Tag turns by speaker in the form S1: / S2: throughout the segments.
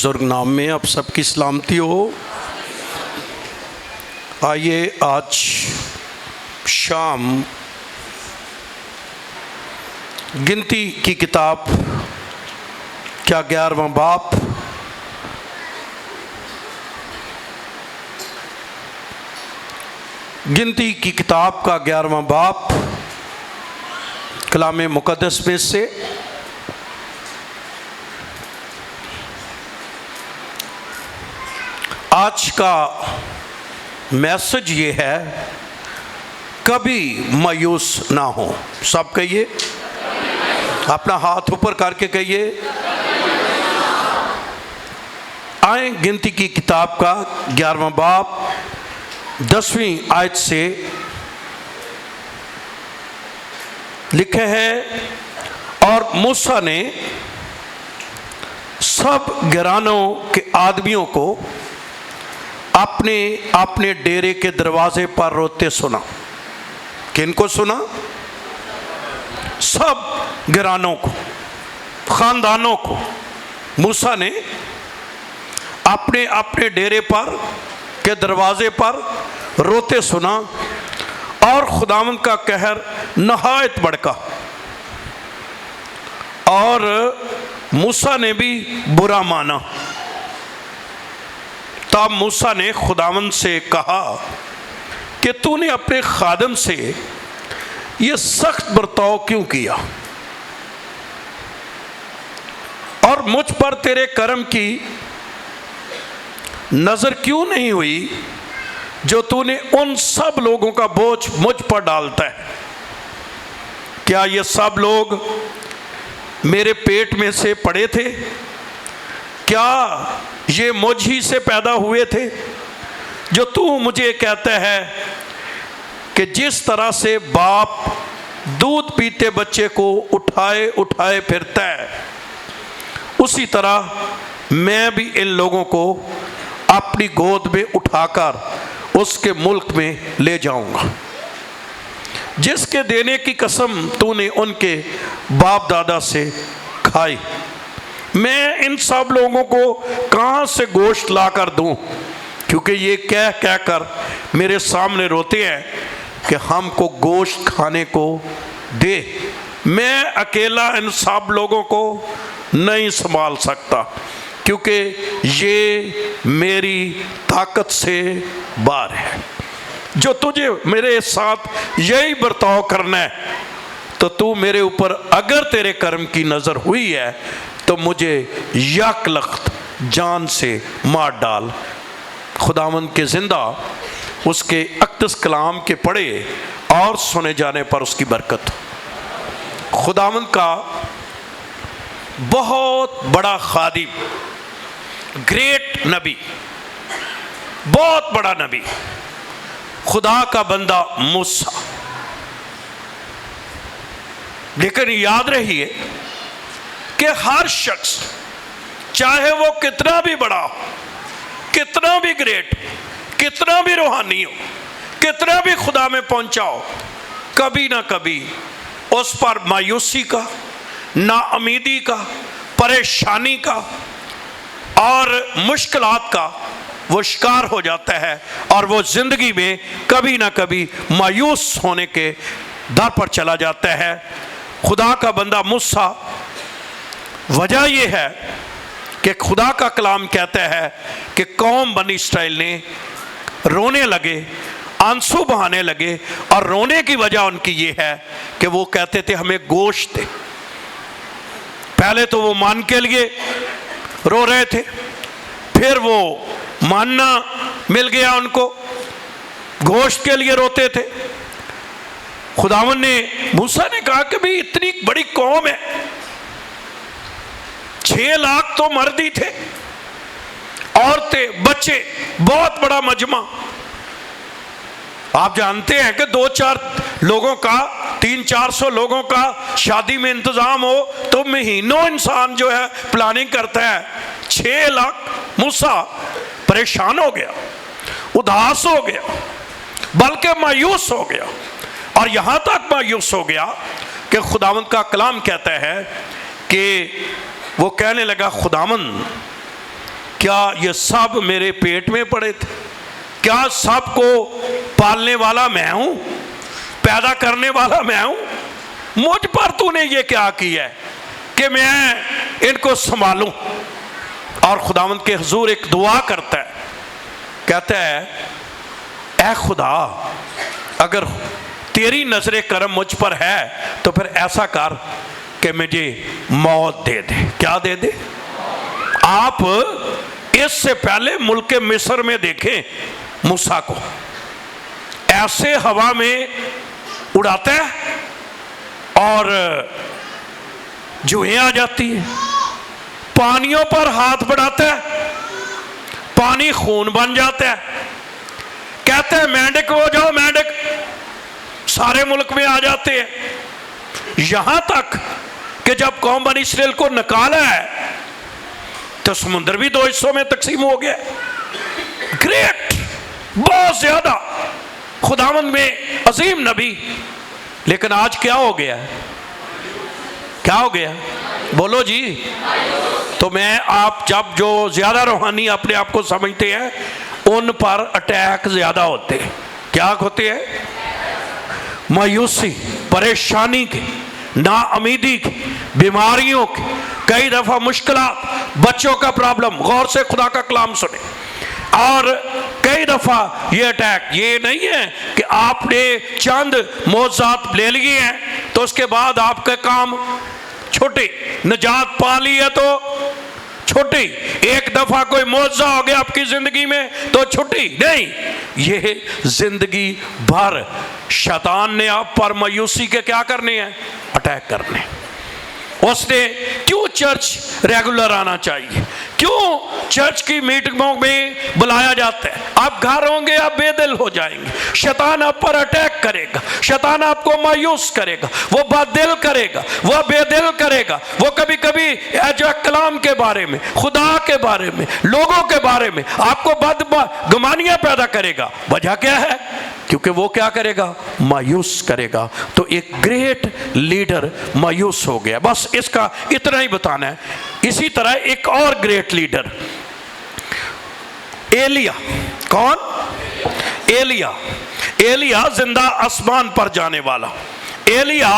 S1: बुजुर्ग नाम में आप सबकी सलामती हो। आइए आज शाम गिनती की किताब क्या 11वां बाब गिनती की किताब का 11वां बाब कलाम मुक़द्दस में से आज का मैसेज ये है, कभी मायूस ना हो। सब कहिए, अपना हाथ ऊपर करके कहिए। आए गिनती की किताब का 11वां बाब 10वीं आयत से लिखे है, और मूसा ने सब घरानों के आदमियों को अपने अपने डेरे के दरवाजे पर रोते सुना। किनको सुना? सब घरानों को, खानदानों को मूसा ने अपने अपने डेरे पर के दरवाजे पर रोते सुना, और खुदावंद का कहर नहायत भड़का, और मूसा ने भी बुरा माना। तब मूसा ने खुदावंद से कहा कि तूने अपने खादम से ये सख्त बर्ताव क्यों किया, और मुझ पर तेरे कर्म की नजर क्यों नहीं हुई जो तूने उन सब लोगों का बोझ मुझ पर डालता है। क्या ये सब लोग मेरे पेट में से पड़े थे? क्या ये मुझ ही से पैदा हुए थे? जो तू मुझे कहता है कि जिस तरह से बाप दूध पीते बच्चे को उठाए उठाए फिरता है, उसी तरह मैं भी इन लोगों को अपनी गोद में उठाकर उसके मुल्क में ले जाऊंगा जिसके देने की कसम तूने उनके बाप दादा से खाई। मैं इन सब लोगों को कहां से गोश्त ला कर दूं, क्योंकि ये कह कह कर मेरे सामने रोते हैं कि हमको गोश्त खाने को दे। मैं अकेला इन सब लोगों को नहीं संभाल सकता, क्योंकि ये मेरी ताकत से बाहर है। जो तुझे मेरे साथ यही बर्ताव करना है, तो तू मेरे ऊपर अगर तेरे कर्म की नजर हुई है तो मुझे यकलख्त जान से मार डाल। खुदावंद के जिंदा उसके अक़दस कलाम के पढ़े और सुने जाने पर उसकी बरकत। खुदावंद का बहुत बड़ा खादिम, ग्रेट नबी, बहुत बड़ा नबी, खुदा का बंदा मूसा। लेकिन याद रहिए कि हर शख्स, चाहे वो कितना भी बड़ा हो, कितना भी ग्रेट, कितना भी रूहानी हो, कितना भी खुदा में पहुंचा हो, कभी ना कभी उस पर मायूसी का, नाउमीदी का, परेशानी का और मुश्किलात का वो शिकार हो जाता है, और वो जिंदगी में कभी ना कभी मायूस होने के दर पर चला जाता है। खुदा का बंदा मूसा, वजह यह है कि खुदा का कलाम कहता है कि कौम बनी इस्राएल ने रोने लगे, आंसू बहाने लगे, और रोने की वजह उनकी ये है कि वो कहते थे हमें गोश्त दे। पहले तो वो मान के लिए रो रहे थे, फिर वो मानना मिल गया उनको, गोश्त के लिए रोते थे। खुदावंद ने मूसा ने कहा कि भाई इतनी बड़ी कौम है, 6 लाख तो मर्द ही थे, औरतें, बच्चे, बहुत बड़ा मजमा। आप जानते हैं कि 2-4 लोगों का, 300-400 लोगों का शादी में इंतजाम हो तो महीनों इंसान जो है प्लानिंग करता है। 6 लाख। मूसा परेशान हो गया, उदास हो गया, बल्कि मायूस हो गया, और यहां तक मायूस हो गया कि खुदावंद का कलाम कहता है कि वो कहने लगा, खुदावंद क्या ये सब मेरे पेट में पड़े थे? क्या सबको पालने वाला मैं हूं, पैदा करने वाला मैं हूं? मुझ पर तूने ये क्या किया है कि मैं इनको संभालूं? और खुदावंद के हुजूर एक दुआ करता है, कहता है, ऐ खुदा, अगर तेरी नजर करम मुझ पर है तो फिर ऐसा कर कि मुझे मौत दे दे। क्या दे दे? आप इससे पहले मुल्क मिस्र में देखें मूसा को, ऐसे हवा में उड़ाता है और जुएं आ जाती है, पानियों पर हाथ बढ़ाता है, पानी खून बन जाता है, कहते हैं मेंढक हो जाओ, मेंढक सारे मुल्क में आ जाते हैं। यहां तक कि जब कौम बनी इस्राएल को निकाला है तो समुद्र भी 2 हिस्सों में तकसीम हो गया। ग्रेट, बहुत ज्यादा खुदावंद में अजीम नबी। लेकिन आज क्या हो गया? क्या हो गया? बोलो जी। तो मैं आप जब जो ज्यादा रूहानी अपने आप को समझते हैं उन पर अटैक ज्यादा होते हैं। क्या होते हैं? मायूसी, परेशानी की, नाउमीदी की, बीमारियों की, कई दफा मुश्किलात, बच्चों का प्रॉब्लम। गौर से खुदा का कलाम सुने। और कई दफा ये अटैक ये नहीं है कि आपने चंद मौजात ले लिए हैं तो उसके बाद आपके काम छोटे, निजात पा ली है तो छुट्टी, एक दफा कोई मौजा हो गया आपकी जिंदगी में तो छुट्टी नहीं। ये जिंदगी भर शैतान ने आप पर मायूसी के क्या करने हैं? अटैक करने। उसने क्यों चर्च रेगुलर आना चाहिए, क्यों चर्च की मीटिंगों में बुलाया जाता है? आप घर होंगे, आप बेदिल हो जाएंगे, शैतान आप पर अटैक करेगा, शैतान आपको मायूस करेगा, वो बदिल करेगा, वो बेदिल करेगा, वो कभी कभी जो कलाम के बारे में, खुदा के बारे में, लोगों के बारे में आपको बदगुमानियां पैदा करेगा। वजह क्या है? क्योंकि वो क्या करेगा? मायूस करेगा। तो एक ग्रेट लीडर मायूस हो गया। बस इसका इतना ही बताना है। इसी तरह एक और ग्रेट लीडर एलिया। कौन? एलिया। एलिया जिंदा आसमान पर जाने वाला एलिया,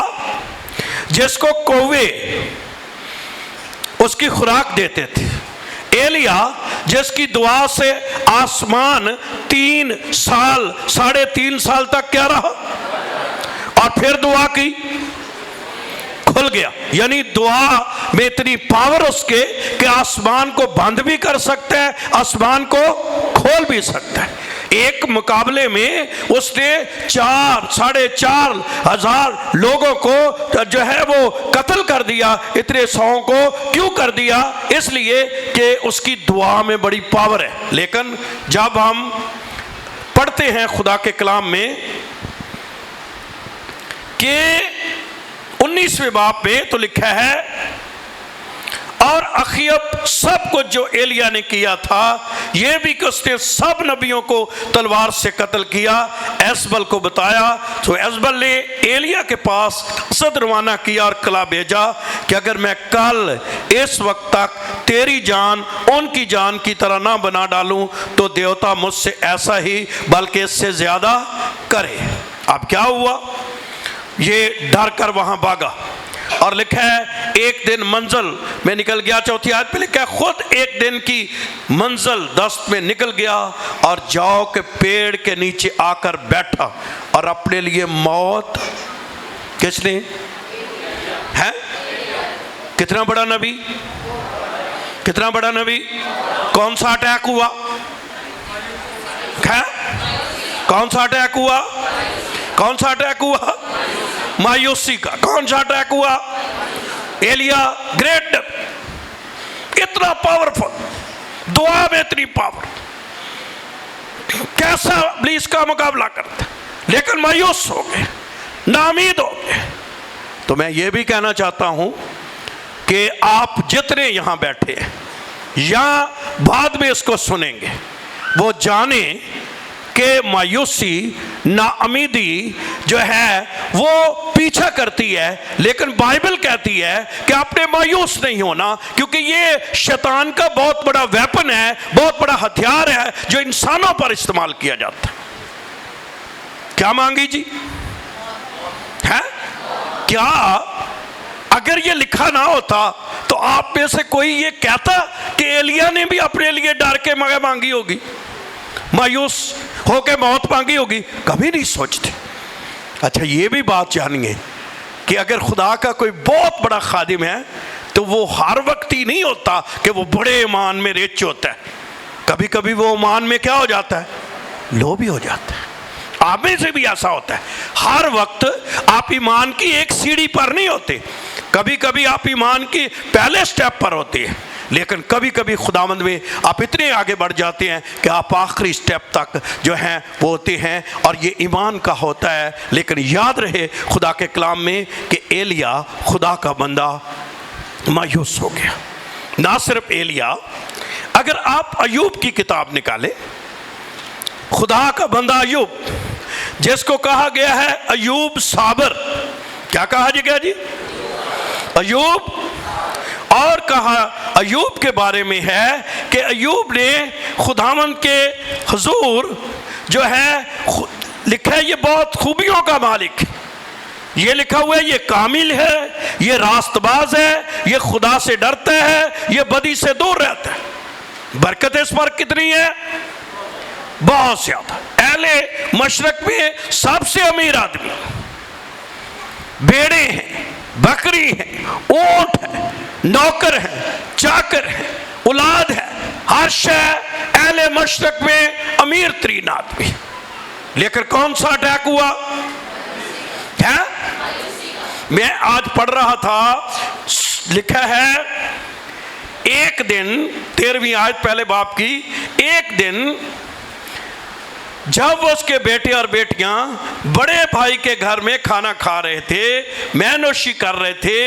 S1: जिसको कौवे उसकी खुराक देते थे। एलिया जिसकी दुआ से आसमान 3 साल 3.5 साल तक क्या रहा, और फिर दुआ की, खुल गया। यानी दुआ में इतनी पावर उसके कि आसमान को बंद भी कर सकता है, आसमान को खोल भी सकता है। एक मुकाबले में उसने 4-4.5 हजार लोगों को जो है वो कत्ल कर दिया। इतने 100 को क्यों कर दिया? इसलिए कि उसकी दुआ में बड़ी पावर है। लेकिन जब हम पढ़ते हैं खुदा के कलाम में कि 19वें बाब में तो लिखा है, और अखियब सब कुछ जो एलिया ने किया था यह भी कि उसने सब नबियों को तलवार से कत्ल किया। एसबल को बताया तो एसबल ने एलिया के पास असद रवाना किया और कला भेजा कि अगर मैं कल इस वक्त तक तेरी जान उनकी जान की तरह ना बना डालूं तो देवता मुझसे ऐसा ही बल्कि इससे ज्यादा करे। अब क्या हुआ? ये डर कर वहां भागा और लिखा है एक दिन मंजिल में निकल गया। 4थी आयत पे लिखा है, खुद एक दिन की मंजिल दस्त में निकल गया और जौ के पेड़ के नीचे आकर बैठा और अपने लिए मौत। किसने? है? कितना बड़ा नबी, कितना बड़ा नबी। कौन सा अटैक हुआ? है? कौन सा अटैक हुआ? कौन सा अटैक हुआ? मायूसी का। कौन सा अटैक हुआ? एलिया ग्रेट, इतना पावरफुल, दुआ में इतनी पावर, कैसा इब्लीस का मुकाबला करता, लेकिन मायूस हो गए, नाउमीद हो गए। तो मैं ये भी कहना चाहता हूं कि आप जितने यहां बैठे हैं या बाद में इसको सुनेंगे, वो जाने कि मायूसी, नाउमीदी, जो है वो पीछा करती है, लेकिन बाइबल कहती है कि आपने मायूस नहीं होना, क्योंकि ये शैतान का बहुत बड़ा वेपन है, बहुत बड़ा हथियार है जो इंसानों पर इस्तेमाल किया जाता है। क्या मांगी जी? है क्या? अगर ये लिखा ना होता तो आप में से कोई ये कहता कि एलिया ने भी अपने लिए डर के मांगी होगी, मायूस होके मौत मांगी होगी? कभी नहीं सोचते। अच्छा, ये भी बात जानिए कि अगर खुदा का कोई बहुत बड़ा खादिम है तो वो हर वक्त ही नहीं होता कि वो बड़े ईमान में रिच होता है। कभी कभी वो ईमान में क्या हो जाता है? लो भी हो जाता है। आप में से भी ऐसा होता है। हर वक्त आप ईमान की एक सीढ़ी पर नहीं होते, कभी कभी आप ईमान की पहले स्टेप पर होते हैं, लेकिन कभी कभी खुदावंद में आप इतने आगे बढ़ जाते हैं कि आप आखिरी स्टेप तक जो हैं वो होते हैं, और ये ईमान का होता है। लेकिन याद रहे खुदा के कलाम में कि एलिया खुदा का बंदा मायूस हो गया। ना सिर्फ एलिया, अगर आप अयूब की किताब निकालें, खुदा का बंदा अयूब, जिसको कहा गया है अयूब साबर, क्या कहा गया जी? अयूब। और कहा अयूब के बारे में है कि अयूब ने खुदावंद के हुजूर जो है, लिखा है ये बहुत खूबियों का मालिक, ये लिखा हुआ है ये कामिल है, ये रास्तबाज है, ये खुदा से डरता है, ये बदी से दूर रहता है। बरकत इस पर कितनी है? बहुत ज्यादा। अहले मशरक में सबसे अमीर आदमी, भेड़े हैं, बकरी है, ऊंट है, नौकर है, चाकर है, औलाद है, हर शय अहले मशरक में अमीर तरीन आदमी। लेकिन कौन सा अटैक हुआ है? मैं आज पढ़ रहा था, लिखा है एक दिन, 13वीं आयत पहले बाप की, एक दिन जब उसके बेटे और बेटियां बड़े भाई के घर में खाना खा रहे थे, मैनोशी कर रहे थे,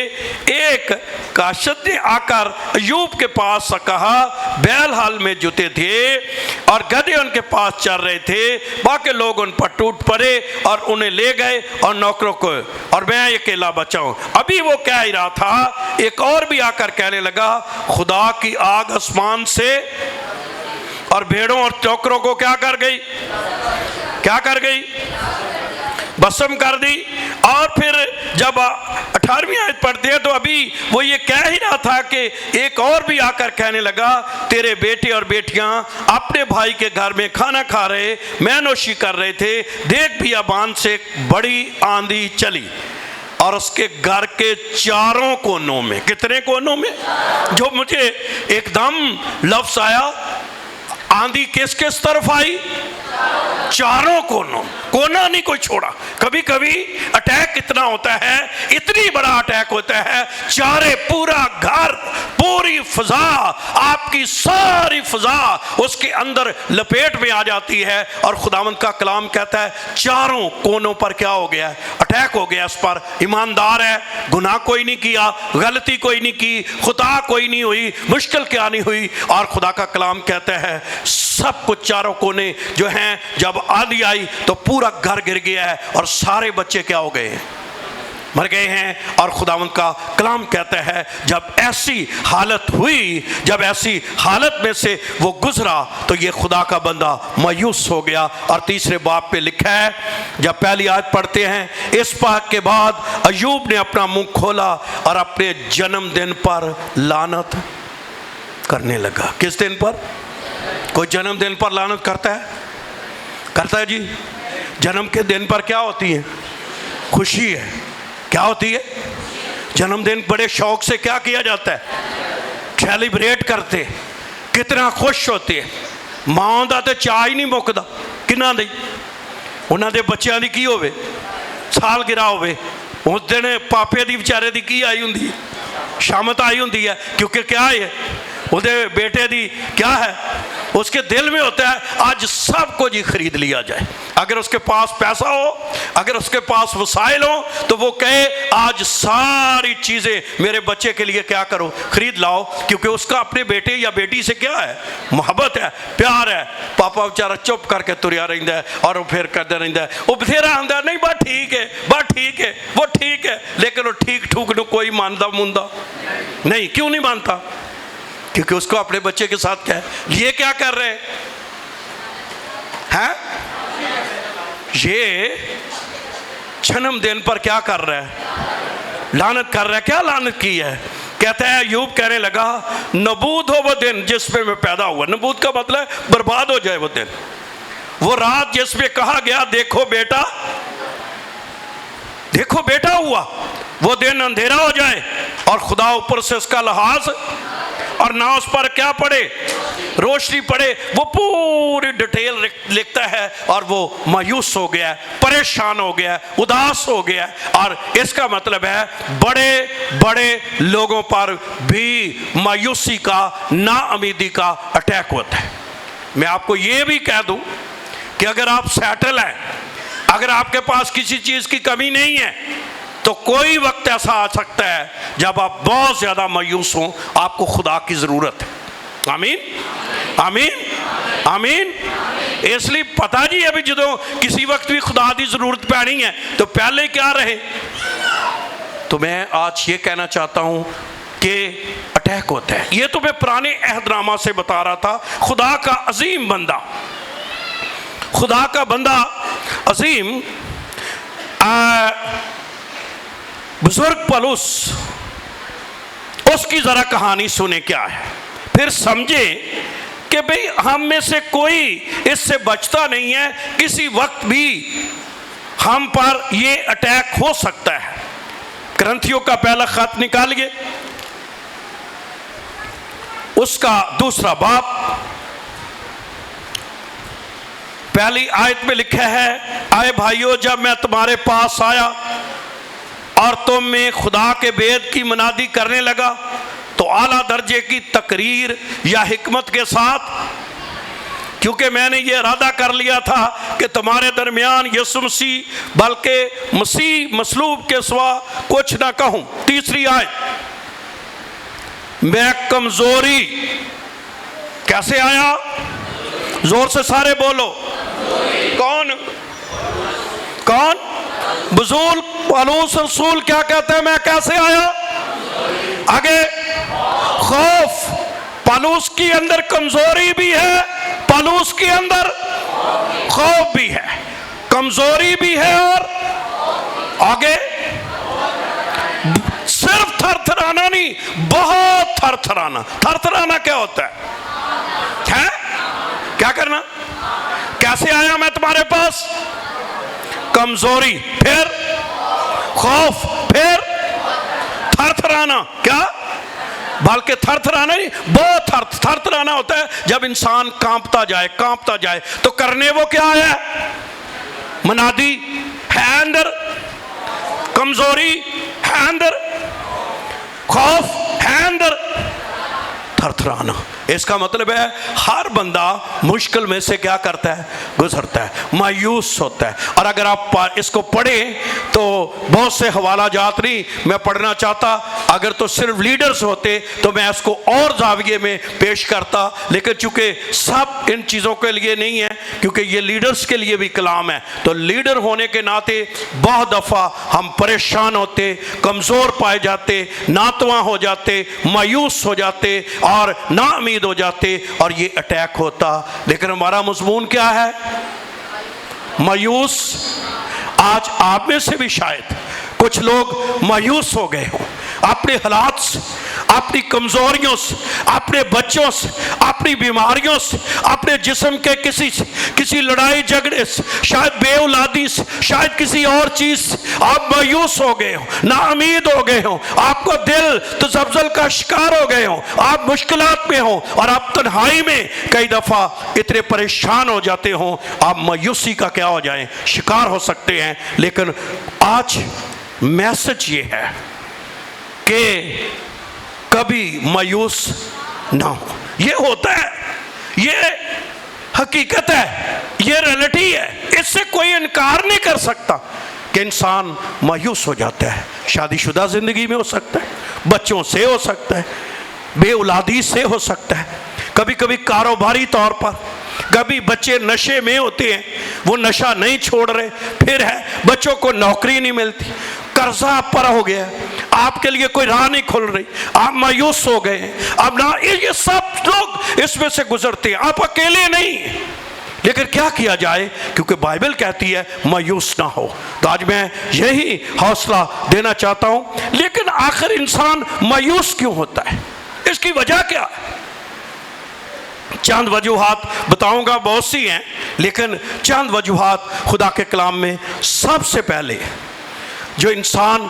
S1: एक काशिद ने आकर अयूब के पास कहा, बैल हाल में जुते थे और गधे उनके पास चल रहे थे, बाकी लोग उन पर टूट पड़े और उन्हें ले गए और नौकरों को, और मैं अकेला बचा हूं। अभी वो कह ही रहा था, एक और भी आकर कहने लगा, खुदा की आग आसमान से और भेड़ों और नौकरों को क्या कर गई? क्या कर गई? भस्म कर दी। और फिर जब 18वीं आयत पढ़ते हैं तो अभी वो ये कह ही रहा था कि एक और भी आकर कहने लगा, तेरे बेटे और बेटियां अपने भाई के घर में खाना खा रहे, मैनोशी कर रहे थे, देख बियाबान से बड़ी आंधी चली और उसके घर के चारों कोनों में, कितने कोनों में? जो मुझे एकदम लफ्ज आया, आंधी किस किस तरफ आई? चारों कोनों, कोना नहीं कोई छोड़ा। कभी कभी अटैक इतना होता है, इतनी बड़ा अटैक होता है, चारे पूरा घर, पूरी फिजा, आपकी सारी फिजा उसके अंदर लपेट में आ जाती है। और खुदावंद का कलाम कहता है चारों कोनों पर क्या हो गया? अटैक हो गया। इस पर ईमानदार है, गुनाह कोई नहीं किया, गलती कोई नहीं की, खुदा कोई नहीं हुई, मुश्किल क्या नहीं हुई। और खुदा का कलाम कहता है सब कुछ चारों कोने जो हैं, जब आंधी आई तो पूरा घर गिर गया है और सारे बच्चे क्या हो गए? मर गए हैं। और खुदावंद का कलाम कहता है जब ऐसी हालत हुई, जब ऐसी हालत में से वो गुजरा तो ये खुदा का बंदा मायूस हो गया। और तीसरे बाब पे लिखा है, जब पहली आयत पढ़ते हैं, इस बात के बाद अयूब ने अपना मुंह खोला और अपने जन्मदिन पर लानत करने लगा। किस दिन पर? कोई जन्मदिन पर लानत करता है? करता है जी? जन्म के दिन पर क्या होती है? खुशी है। क्या होती है? जन्मदिन बड़े शौक से क्या किया जाता है? सेलिब्रेट करते, कितना खुश होते। मां दा ते चाह ही नहीं मुकदा, किन्ना दी उन्हां दे बच्चों की होवे, सालगिरह होवे, उस दिन पापे दी विचारे दी की आई हुंदी, शामत आई हुंदी है। क्योंकि क्या है, उहदे बेटे दी क्या है, उसके दिल में होता है आज सब कुछ ही खरीद लिया जाए, अगर उसके पास पैसा हो, अगर उसके पास वसाइल हो, तो वो कहे आज सारी चीज़ें मेरे बच्चे के लिए क्या करो, खरीद लाओ, क्योंकि उसका अपने बेटे या बेटी से क्या है, मोहब्बत है, प्यार है। पापा बेचारा चुप करके तुरिया रहता है और फिर करता रहता है, वो बथेरा आंदा नहीं, बस ठीक है, बस ठीक है, वो ठीक है, लेकिन वो ठीक ठूक न कोई मानता मुंदा नहीं। क्यों नहीं मानता? क्योंकि उसको अपने बच्चे के साथ क्या है, ये क्या कर रहे हैं, ये जन्मदिन पर क्या कर रहा है, लानत कर रहा है। क्या लानत की है? कहता है अय्यूब कहने लगा नबूद हो वो दिन जिसमें मैं पैदा हुआ। नबूद का मतलब बर्बाद हो जाए वो दिन, वो रात जिसमें कहा गया देखो बेटा, देखो बेटा हुआ, वो दिन अंधेरा हो जाए और खुदा ऊपर से उसका लिहाज और ना उस पर क्या पड़े, रोशनी पड़े। वो पूरी डिटेल लिखता है और वो मायूस हो गया, परेशान हो गया, उदास हो गया। और इसका मतलब है बड़े बड़े लोगों पर भी मायूसी का, नाउमीदी का अटैक होता है। मैं आपको ये भी कह दूं कि अगर आप सेटल हैं, अगर आपके पास किसी चीज़ की कमी नहीं है, तो कोई वक्त ऐसा आ सकता है जब आप बहुत ज़्यादा मायूस हों, आपको खुदा की ज़रूरत है। आमीन, आमीन, आमीन। इसलिए पता जी अभी जो किसी वक्त भी खुदा की ज़रूरत पैनी है तो पहले क्या रहे। तो मैं आज ये कहना चाहता हूँ कि अटैक होता है। ये तो मैं पुराने अहदनामा से बता रहा था। खुदा का अजीम बंदा, खुदा का बंदा अजीम बुजुर्ग पौलुस, उसकी जरा कहानी सुने क्या है, फिर समझे कि भाई हम में से कोई इससे बचता नहीं है, किसी वक्त भी हम पर ये अटैक हो सकता है। ग्रंथियों का पहला खत निकालिए, उसका दूसरा बाब, पहली आयत में लिखा है, आए भाइयों जब मैं तुम्हारे पास आया और तुम में खुदा के भेद की मनादी करने लगा तो आला दर्जे की तकरीर या हिकमत के साथ, क्योंकि मैंने ये इरादा कर लिया था कि तुम्हारे दरमियान यीशु मसीह बल्कि मसीह मसलूब के सिवा कुछ ना कहूं। तीसरी आयत, मैं कमजोरी, कैसे आया, जोर से सारे बोलो, कौन कौन, बुजुर्ग पौलुस रसूल क्या कहते हैं, मैं कैसे आया, आगे खौफ, पौलुस के अंदर कमजोरी भी है, पौलुस के अंदर खौफ भी है, कमजोरी भी है और आगे सिर्फ थरथराना नहीं, बहुत थरथराना। थरथराना क्या होता है? क्या करना, कैसे आया मैं तुम्हारे पास, कमजोरी, फिर खौफ, फिर थरथराना। क्या, बल्कि थरथराना नहीं, बहुत थरथराना होता है जब इंसान कांपता जाए, कांपता जाए। तो करने वो क्या है, मनादी है अंदर, कमजोरी है अंदर, खौफ है अंदर, थरथराना। इसका मतलब है हर बंदा मुश्किल में से क्या करता है, गुजरता है, मायूस होता है। और अगर आप इसको पढ़ें तो बहुत से हवाला जात नहीं मैं पढ़ना चाहता, अगर तो सिर्फ लीडर्स होते तो मैं इसको और जाविये में पेश करता, लेकिन चूंकि सब इन चीज़ों के लिए नहीं है, क्योंकि ये लीडर्स के लिए भी कलाम है, तो लीडर होने के नाते बहुत दफ़ा हम परेशान होते, कमज़ोर पाए जाते, नातवा हो जाते, मायूस हो जाते और नाउमीद हो जाते और ये अटैक होता। लेकिन हमारा मजमून क्या है, मायूस। आज आप में से भी शायद कुछ लोग मायूस हो गए हों अपने हालात से, अपनी कमजोरियों से, अपने बच्चों से, अपनी बीमारियों से, अपने जिस्म के किसी लड़ाई झगड़े से, शायद बेऔलादी से, शायद किसी और चीज से आप मायूस हो गए हो, नाउमीद हो गए हो, आपको दिल तो जब्जल का शिकार हो गए हो, आप मुश्किलात में हो और आप तन्हाई में कई दफा इतने परेशान हो जाते हो, आप मायूसी का क्या हो जाए, शिकार हो सकते हैं। लेकिन आज मैसेज ये है कि कभी मायूस ना हो। ये होता है, ये हकीकत है, ये रियलिटी है, इससे कोई इनकार नहीं कर सकता कि इंसान मायूस हो जाता है। शादीशुदा ज़िंदगी में हो सकता है, बच्चों से हो सकता है, बेऔलादी से हो सकता है, कभी कभी कारोबारी तौर पर, कभी बच्चे नशे में होते हैं, वो नशा नहीं छोड़ रहे, फिर है बच्चों को नौकरी नहीं मिलती, कर्जा आप पर हो गया, आपके लिए कोई राह नहीं खुल रही, आप मायूस हो गए। अब ना ये सब लोग इसमें से गुजरते हैं, आप अकेले नहीं। लेकिन क्या किया जाए, क्योंकि बाइबल कहती है मायूस ना हो। तो आज मैं यही हौसला देना चाहता हूं। लेकिन आखिर इंसान मायूस क्यों होता है, इसकी वजह क्या है? चंद वजूहात बताऊंगा, बहुत सी हैं, लेकिन चंद वजूहात खुदा के कलाम में। सबसे पहले जो इंसान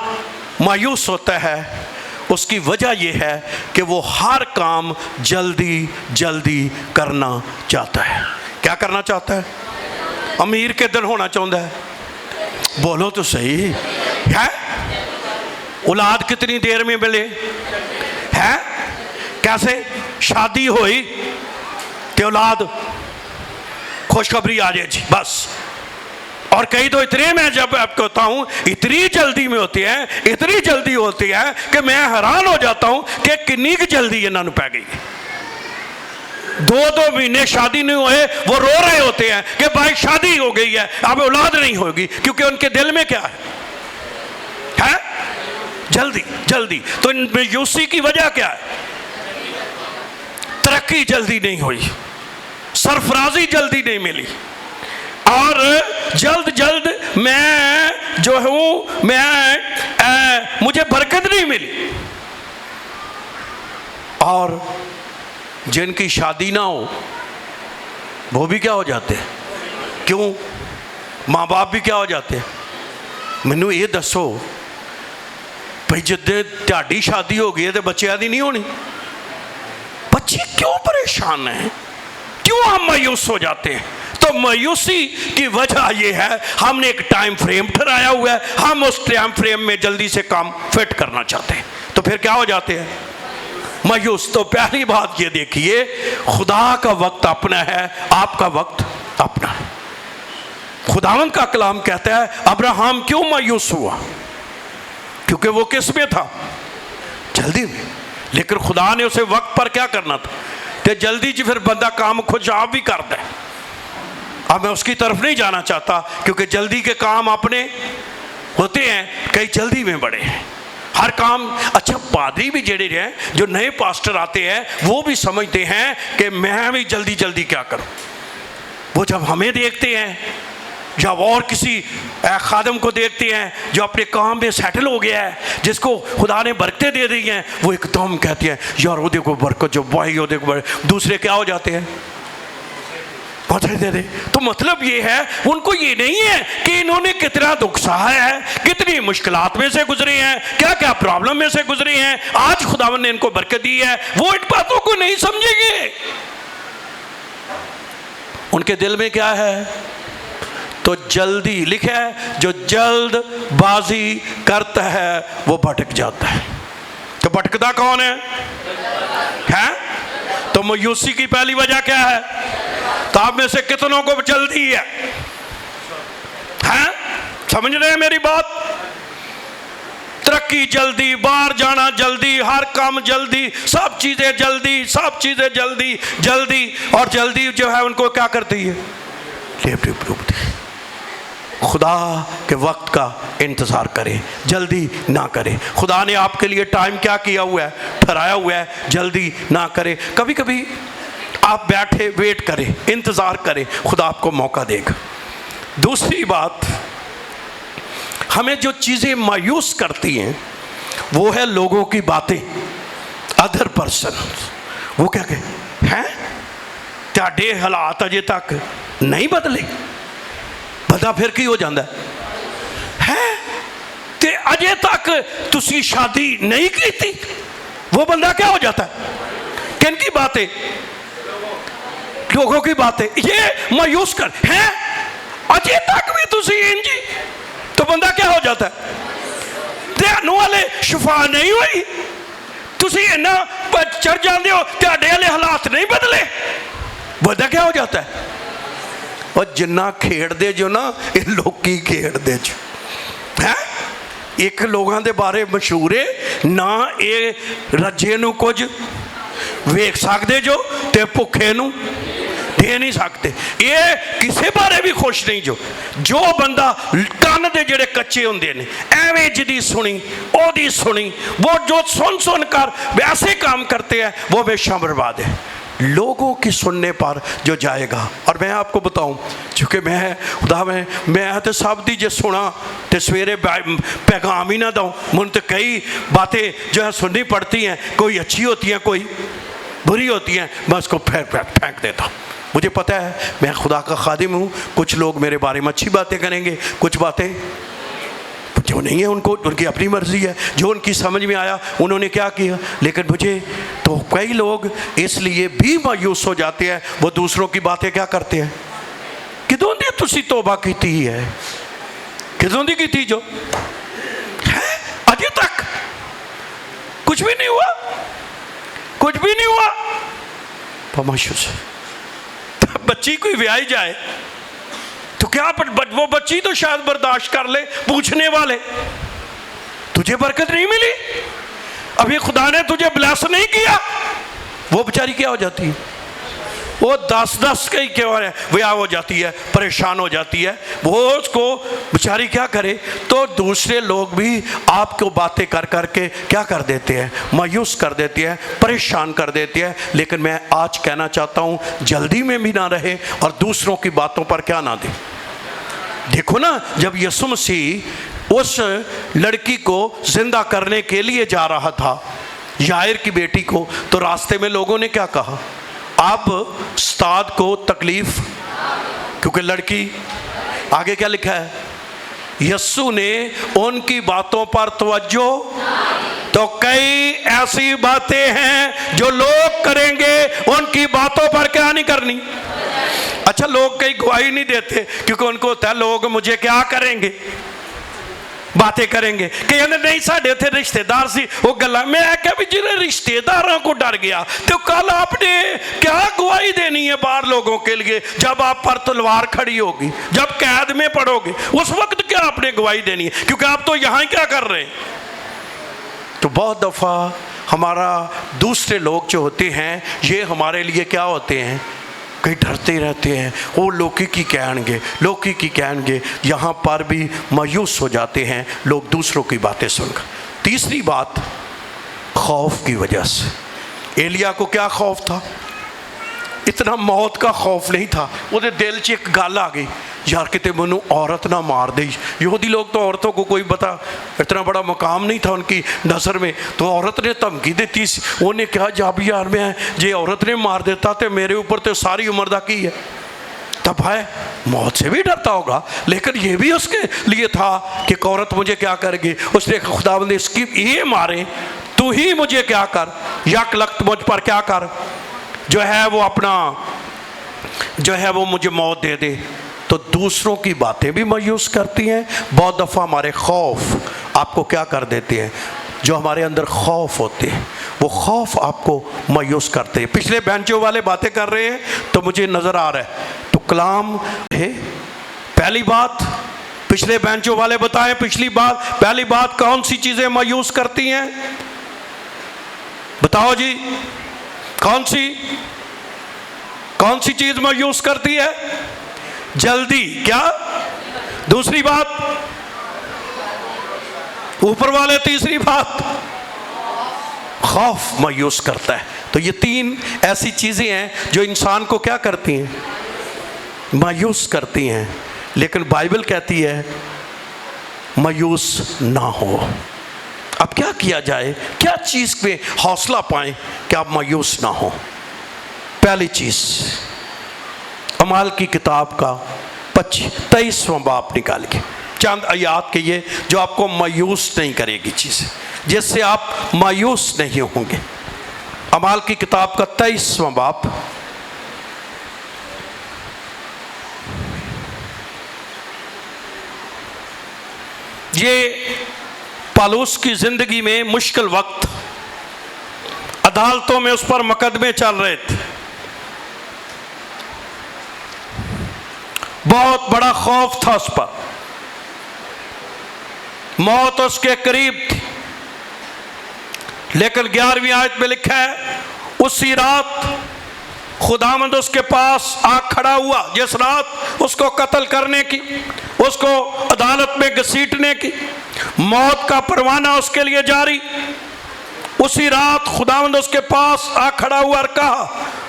S1: मायूस होता है उसकी वजह यह है कि वो हर काम जल्दी जल्दी करना चाहता है। क्या करना चाहता है? अमीर के दिन होना चाहता है, बोलो तो सही है। औलाद कितनी देर में मिले है, कैसे शादी हुई कि औलाद खुशखबरी आ जाए जी बस। और कई तो इतने, मैं जब आपको होता हूं, इतनी जल्दी में होती है, इतनी जल्दी होती है कि मैं हैरान हो जाता हूं कि कितनी की जल्दी इन्होंने पै गई। 2-2 महीने शादी नहीं हुए, वो रो रहे होते हैं कि भाई शादी हो गई है, अब औलाद नहीं होगी, क्योंकि उनके दिल में क्या है? जल्दी जल्दी। तो इन मायूसी की वजह क्या है? तरक्की जल्दी नहीं हुई, सरफराजी जल्दी नहीं मिली, और जल्द जल्द मैं जो हूं मुझे बरकत नहीं मिली। और जिनकी शादी ना हो वो भी क्या हो जाते हैं? क्यों? माँ बाप भी क्या हो जाते हैं? मैनू ये दसो भाई, जिद्दे ढाडी शादी हो गई है तो बच्चों की नहीं होनी, बच्चे क्यों परेशान हैं? क्यों हम मायूस हो जाते हैं? तो मायूसी की वजह यह है, हमने एक टाइम फ्रेम ठहराया हुआ है, हम उस टाइम फ्रेम में जल्दी से काम फिट करना चाहते हैं, तो फिर क्या हो जाते हैं? मायूस। तो पहली बात ये देखिए, खुदा का वक्त अपना है, आपका वक्त अपना है। खुदावंद का कलाम कहता है अब्राहम क्यों मायूस हुआ? क्योंकि वो किस में था? जल्दी में। लेकिन खुदा ने उसे वक्त पर क्या करना था कि जल्दी जी, फिर बंदा काम खुद आप भी करता है। अब मैं उसकी तरफ नहीं जाना चाहता, क्योंकि जल्दी के काम अपने होते हैं, कई जल्दी में बड़े हैं हर काम। अच्छा, पादरी भी जेड़े हैं, जो नए पास्टर आते हैं, वो भी समझते हैं कि मैं भी जल्दी जल्दी क्या करूं। वो जब हमें देखते हैं, जब और किसी खादम को देखते हैं जो अपने काम में सेटल हो गया है, जिसको खुदा ने बरकतें दे दी हैं, वो एकदम कहते हैं यार वो देखो बरकत, जो भाई वो देखो। दूसरे क्या हो जाते हैं? दे दे। तो मतलब ये है, उनको ये नहीं है कि इन्होंने कितना दुख सहा है, कितनी मुश्किलात में से गुजरे हैं, क्या क्या प्रॉब्लम में से गुजरे हैं, आज खुदावन ने इनको बरकत दी है, वो इन बातों को नहीं समझेंगे। उनके दिल में क्या है? तो जल्दी लिखा है, जो जल्दबाजी करता है वो भटक जाता है। तो भटकता कौन है? तो मायूसी की पहली वजह क्या है? तो आप में से कितनों को जल्दी है? समझ रहे हैं मेरी बात? तरक्की जल्दी, बाहर जाना जल्दी, हर काम जल्दी, सब चीजें जल्दी, सब चीजें जल्दी जल्दी। और जल्दी जो है उनको क्या करती है? खुदा के वक्त का इंतजार करें, जल्दी ना करें। खुदा ने आपके लिए टाइम क्या किया हुआ है? ठहराया हुआ है, जल्दी ना करें। कभी कभी आप बैठे वेट करें, इंतजार करें, खुदा आपको मौका देगा। दूसरी बात, हमें जो चीजें मायूस करती हैं वो है लोगों की बातें, अदर पर्सन। वो क्या कहे हैं? ਤੁਹਾਡੇ हालात अजे तक नहीं बदले, बंदा फिर की हो जाता है ते अजे तक तुसी शादी नहीं की थी, वो बंदा क्या हो जाता है? किन की बातें? लोगों की बातें। ये मायूस कर हैं, अजे तक भी तुसी इंजी, तो बंदा क्या हो जाता है? ध्यान वाले शिफा नहीं हुई, तुसी इन्ना चढ़ जाते हो, ਤੁਹਾਡੇ वाले हालात नहीं बदले, बंदा क्या हो जाता है? और जिन्ना खेड़ते जो ना ये लोकी खेड़ते जो है। एक लोगों के बारे मशहूर है ना, ये रजे नूं कुछ वेख सकते जो ते भुखे नूं दे नहीं सकते। ये किसी बारे भी खुश नहीं जो बंदा कन दे जेड़े कच्चे होंदे ने एवें जिदी सुनी ओदी सुनी, वो जो सुन कर वैसे काम करते हैं वो हमेशा बर्बाद है। लोगों की सुनने पर जो जाएगा, और मैं आपको बताऊं क्योंकि मैं खुदा मैं तो सब दी जो सुना तो सवेरे पैगाम ही ना दूँ, मुझे तो कई बातें जो है सुननी पड़ती हैं, कोई अच्छी होती हैं कोई बुरी होती हैं, मैं उसको फेंक देता हूँ। मुझे पता है मैं खुदा का खादिम हूँ, कुछ लोग मेरे बारे में अच्छी बातें करेंगे, कुछ बातें जो नहीं है उनको उनकी अपनी मर्जी है, जो उनकी समझ में आया उन्होंने क्या किया। लेकिन मुझे तो कई लोग इसलिए भी मायूस हो जाते हैं, वो दूसरों की बातें क्या करते हैं, कितों दी तुसी तौबा की है, कितों दी की जो है अभी तक कुछ भी नहीं हुआ, कुछ भी नहीं हुआ। परमाशु से बच्ची कोई ब्याही जाए तो क्या वो बच्ची तो शायद बर्दाश्त कर ले, पूछने वाले तुझे बरकत नहीं मिली, अभी खुदा ने तुझे ब्लेस नहीं किया, वो बेचारी क्या हो जाती है, वो 10 कई क्या ब्याह हो जाती है, परेशान हो जाती है, वो उसको बेचारी क्या करे। तो दूसरे लोग भी आपको बातें कर करके क्या कर देते हैं, मायूस कर देते हैं, परेशान कर देते हैं। लेकिन मैं आज कहना चाहता हूँ जल्दी में भी ना रहे और दूसरों की बातों पर क्या ना दे। देखो ना, जब यीशु मसीह उस लड़की को जिंदा करने के लिए जा रहा था, याईर की बेटी को, तो रास्ते में लोगों ने क्या कहा, अब उस्ताद को तकलीफ, क्योंकि लड़की, आगे क्या लिखा है, यीशु ने उनकी बातों पर तवज्जो, तो कई ऐसी बातें हैं जो लोग करेंगे, उनकी बातों पर क्या नहीं करनी। अच्छा, लोग कई गवाही नहीं देते क्योंकि उनको होता है लोग मुझे क्या करेंगे, बातें करेंगे, कहते नहीं साढ़े थे रिश्तेदार सी वो गला। मैं क्या भी जिन्हें रिश्तेदारों को डर गया तो कल आपने क्या गवाही देनी है बाहर लोगों के लिए, जब आप पर तलवार खड़ी होगी, जब कैद में पड़ोगे, उस वक्त क्या आपने गवाही देनी है, क्योंकि आप तो यहाँ क्या कर रहे हैं। तो बहुत दफ़ा हमारा दूसरे लोग जो होते हैं ये हमारे लिए क्या होते हैं, कहीं डरते रहते हैं, वो लोकी की कहेंगे, लोकी की कहेंगे, यहाँ पर भी मायूस हो जाते हैं लोग दूसरों की बातें सुनकर। तीसरी बात, खौफ की वजह से। एलिया को क्या खौफ था, इतना मौत का खौफ नहीं था, उसके दिल च एक गल आ गई, यार किते मैनू औरत ना मार दे। यहूदी लोग तो औरतों को कोई पता, इतना बड़ा मकाम नहीं था उनकी नज़र में, तो औरत ने धमकी दी, उन्हें कहा जब यार मैं जे औरत ने मार देता तो मेरे ऊपर तो सारी उम्र का की है। तब है मौत से भी डरता होगा, लेकिन ये भी उसके लिए था कि औरत मुझे क्या करेगी। उसने खुदावंद इसकी ये मारे, तू ही मुझे क्या कर, यक लख्त मुझ पर क्या कर, जो है वो अपना जो है वो मुझे मौत दे दे। तो दूसरों की बातें भी मायूस करती हैं। बहुत दफ़ा हमारे खौफ आपको क्या कर देते हैं, जो हमारे अंदर खौफ होते हैं वो खौफ आपको मायूस करते हैं। पिछले बेंचों वाले बातें कर रहे हैं तो मुझे नज़र आ रहा है, तो कलाम है पहली बात। पिछले बेंचों वाले बताएं पिछली बात, पहली बात कौन सी चीज़ें मायूस करती हैं, बताओ जी, कौन सी चीज़ मायूस करती है, जल्दी। क्या दूसरी बात, ऊपर वाले तीसरी बात, खौफ मायूस करता है। तो ये तीन ऐसी चीजें हैं जो इंसान को क्या करती हैं, मायूस करती हैं। लेकिन बाइबल कहती है मायूस ना हो। अब क्या किया जाए, क्या चीज पे हौसला पाएं कि आप मायूस ना हो। पहली चीज, अमाल की किताब का 23वां बाब निकाल के चंद आयात के ये जो आपको मायूस नहीं करेगी चीज़ें, जिससे आप मायूस नहीं होंगे। अमाल की किताब का 23वां बाब, ये पालूस की जिंदगी में मुश्किल वक्त, अदालतों में उस पर मुकदमे चल रहे थे बहुत बड़ा खौफ था उस पर, मौत उसके करीब थी। लेकिन 11वीं आयत में लिखा है उसी रात खुदावंद उसके पास आ खड़ा हुआ, जिस रात उसको कत्ल करने की, उसको अदालत में घसीटने की, मौत का परवाना उसके लिए जारी, उसी रात खुदावंद उसके पास आ खड़ा हुआ और कहा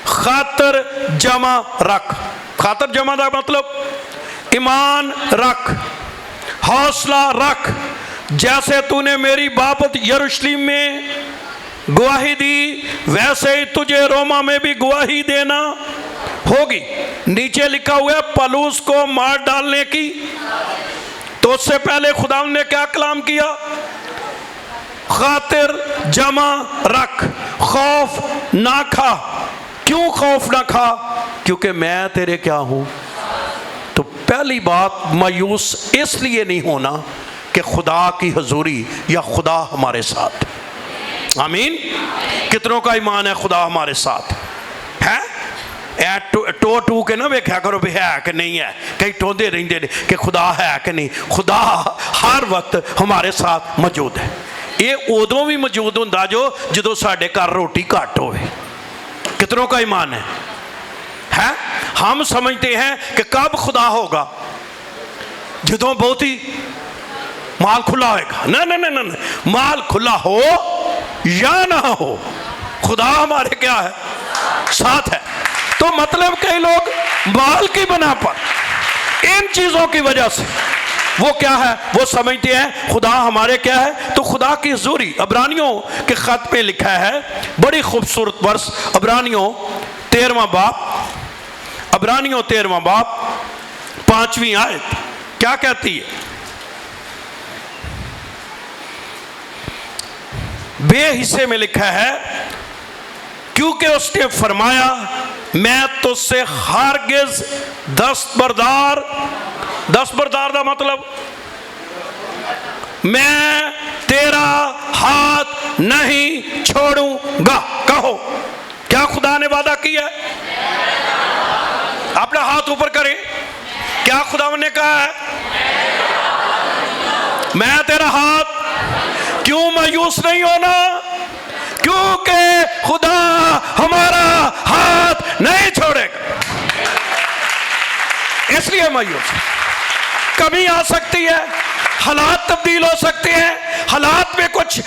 S1: खातर जमा रख। खातर जमा का मतलब ईमान रख, हौसला रख। जैसे तूने मेरी बाबत यरूशलेम में गवाही दी, वैसे ही तुझे रोमा में भी गवाही देना होगी। नीचे लिखा हुआ है पलूस को मार डालने की। तो उससे पहले खुदा ने क्या कलाम किया? खातिर जमा रख, खौफ ना खा। क्यों खौफ ना खा? क्योंकि मैं तेरे क्या हूं। तो पहली बात, मायूस इसलिए नहीं होना कि खुदा की हजूरी या खुदा हमारे साथ। आमीन। कितनों का ईमान है खुदा हमारे साथ है? टो टू के ना वेख्या करो भी है कि नहीं है, कई टोंदे रहते ने कि खुदा है कि नहीं। खुदा हर वक्त हमारे साथ मौजूद है। ये उदों भी मौजूद होंदा जो साडे घर रोटी घट होवे। कितनों का ईमान है? हम समझते हैं कि कब खुदा होगा? जो बहुत ही माल खुला होगा। ना ना ना ना, माल खुला हो या ना हो, खुदा हमारे क्या है? साथ है। तो मतलब कई लोग माल की बना पर, इन चीजों की वजह से वो क्या है, वो समझते हैं खुदा हमारे क्या है। तो खुदा की हजूरी, अबरानियों के खत में लिखा है, बड़ी खूबसूरत वर्ष, अबरानियों 13वां बाब, अबरानियों 13वां बाब 5वीं आयत क्या कहती है? बेहिस्से में लिखा है, क्योंकि उसने फरमाया मैं तुझसे हरगिज दस्तबरदार, दस्तबरदार का मतलब मैं तेरा हाथ नहीं छोड़ूंगा। कहो, क्या खुदा ने वादा किया है? अपना हाथ ऊपर करें। क्या खुदा ने कहा है? मैं तेरा हाथ। क्यों मायूस नहीं होना? क्योंकि खुदा हमारा हाथ नहीं छोड़ेगा। इसलिए मायूस, कमी आ सकती है, हालात तब्दील हो सकते हैं, हालात में कुछ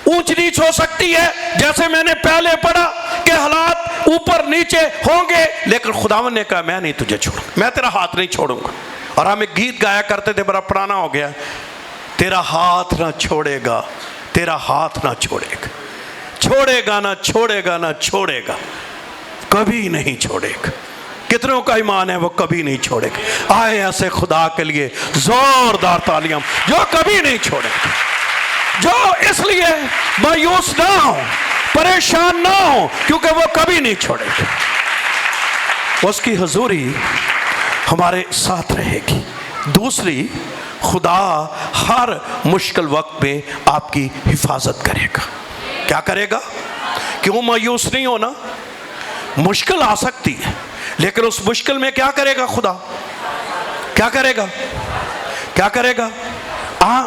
S1: ऊंच नीच हो सकती है, जैसे मैंने पहले पढ़ा कि हालात ऊपर नीचे होंगे, लेकिन खुदावन ने कहा मैं नहीं तुझे छोड़ूंगा, मैं तेरा हाथ नहीं छोड़ूंगा। और हम एक गीत गाया करते थे, बड़ा पुराना हो गया, तेरा हाथ ना छोड़ेगा, तेरा हाथ ना छोड़ेगा, छोड़ेगा ना छोड़ेगा ना छोड़ेगा, कभी नहीं छोड़ेगा। कितनों का ईमान है वो कभी नहीं छोड़ेगा? आए ऐसे खुदा के लिए जोरदार तालियां, जो कभी नहीं छोड़ेगा, जो इसलिए मायूस ना हो, परेशान ना हो, क्योंकि वो कभी नहीं छोड़ेगा। उसकी हजूरी हमारे साथ रहेगी। दूसरी, खुदा हर मुश्किल वक्त में आपकी हिफाजत करेगा। क्या करेगा? क्यों मायूस नहीं होना? मुश्किल आ सकती है, लेकिन उस मुश्किल में क्या करेगा खुदा? क्या करेगा? क्या करेगा?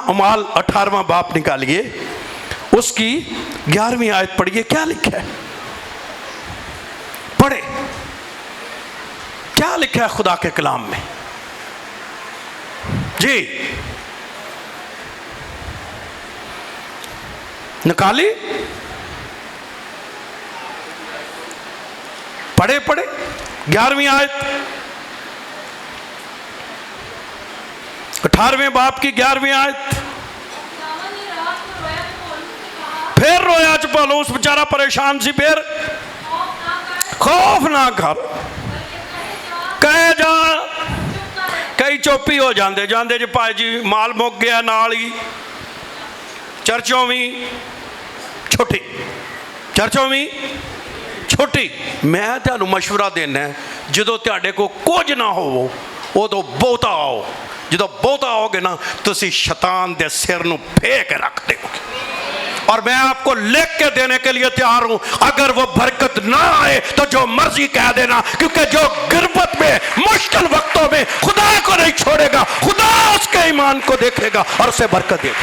S1: अमाल 18वां बाप निकालिए, उसकी 11वीं आयत पढ़िए, क्या लिखा है? पढ़े, क्या लिखा है खुदा के कलाम में? जी निकाली, पढ़े पढ़े 11वीं आयत, 18वें बाप की 11वीं आयत। फिर रोया पौलुस, बेचारा परेशान सी, फिर खौफ ना कर, कह जा। कई चुप ही हो जाते जाते जी, भाई जी माल मुक गया, नाल ही चर्चों भी छुट्टी, चर्चों भी छुट्टी। मैं तुहानू मशवरा देना, जो तुहाडे को कुछ ना हो उदों बहुता आओ। जो बहुता आओगे ना, तुसी शैतान दे सिर नूं फेंक रख दोगे। और मैं आपको लिख के देने के लिए तैयार हूं, अगर वो बरकत ना आए तो जो मर्जी कह देना, क्योंकि जो गिरबत में, मुश्किल वक्तों में खुदा ईमान को देखेगा और उसे बरकत देगा।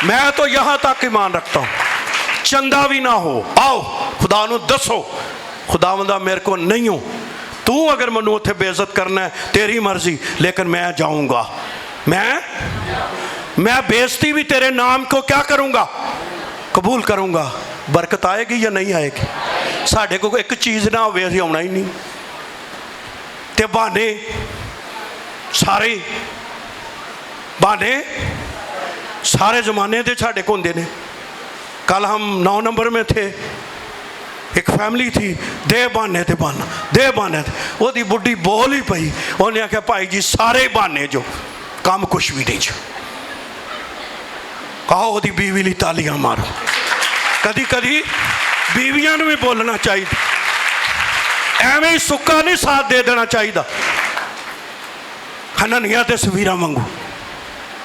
S1: मैं तो यहां तक ईमान रखता हूं, चंदा भी ना हो, आओ खुदा नू दसो खुदावंदा मेरे को नहीं हो, तू अगर मैनू उत्थे बेइज्जत करना है तेरी मर्जी, लेकिन मैं जाऊंगा, मैं बेइज्जती भी तेरे नाम को क्या करूंगा, कबूल करूंगा। बरकत आएगी या नहीं आएगी? साढ़े को एक चीज़ ना हो असीं आउणा ही नहीं, ते बहाने सारे जमाने के साढ़े को होंदे ने। कल हम 9 नंबर में थे, एक फैमिली थी, दे बहाने ते बहाना, दे बहाने ते, ओदी बुढ़ी बोल ही पई, उन्हें आख्या भाई जी सारे बहाने जो, काम कुछ भी नहीं जो। कहो ओदी बीवी ली तालियां मारो। कदी कदी बीवियां नूं भी बोलना चाहिए, एवें ही सुक्का नहीं साथ दे देना चाहिए। हननिया ते सवीरा वांगू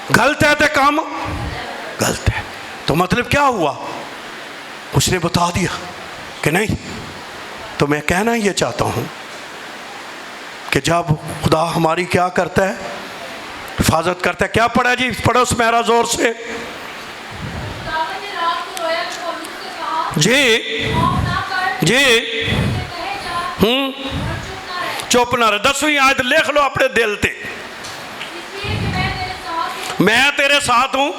S1: गलत है तो काम गलत है। तो मतलब क्या हुआ, उसने बता दिया कि नहीं। तो मैं कहना ये चाहता हूं कि जब खुदा हमारी क्या करता है, हिफाजत करता है। क्या पढ़ा जी, पढ़ो सुमेरा जोर से जी जी। चुप ना रहे। 10वीं आयत लिख लो अपने दिल ते, मैं तेरे साथ हूं।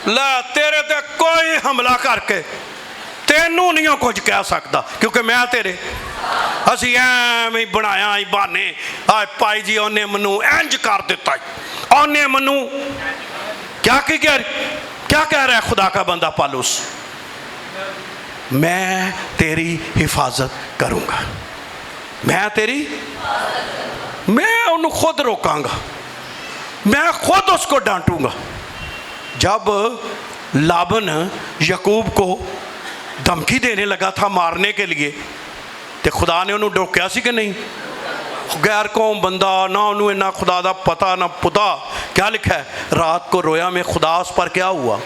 S1: ला तेरे ते कोई हमला करके तेनू नहीं कुछ कह सकता, क्योंकि मैं तेरे, असी एवं बनाया ही बहाने। आज पाई जी उन्हें मनु इंज कर दिता, उन्हें मनु क्या कह रहा है खुदा का बंदा पालूस, मैं तेरी हिफाजत करूंगा, मैं उन्हें खुद रोकांगा, मैं खुद उसको डांटूंगा। जब लाबन याकूब को धमकी देने लगा था मारने के लिए, तो खुदा ने उन्हें रोकया सी कि नहीं? गैर कौम बंदा ना, उन्होंने ना खुदा दा पता ना पुता। क्या लिखा है, रात को रोया में खुदा उस पर क्या हुआ,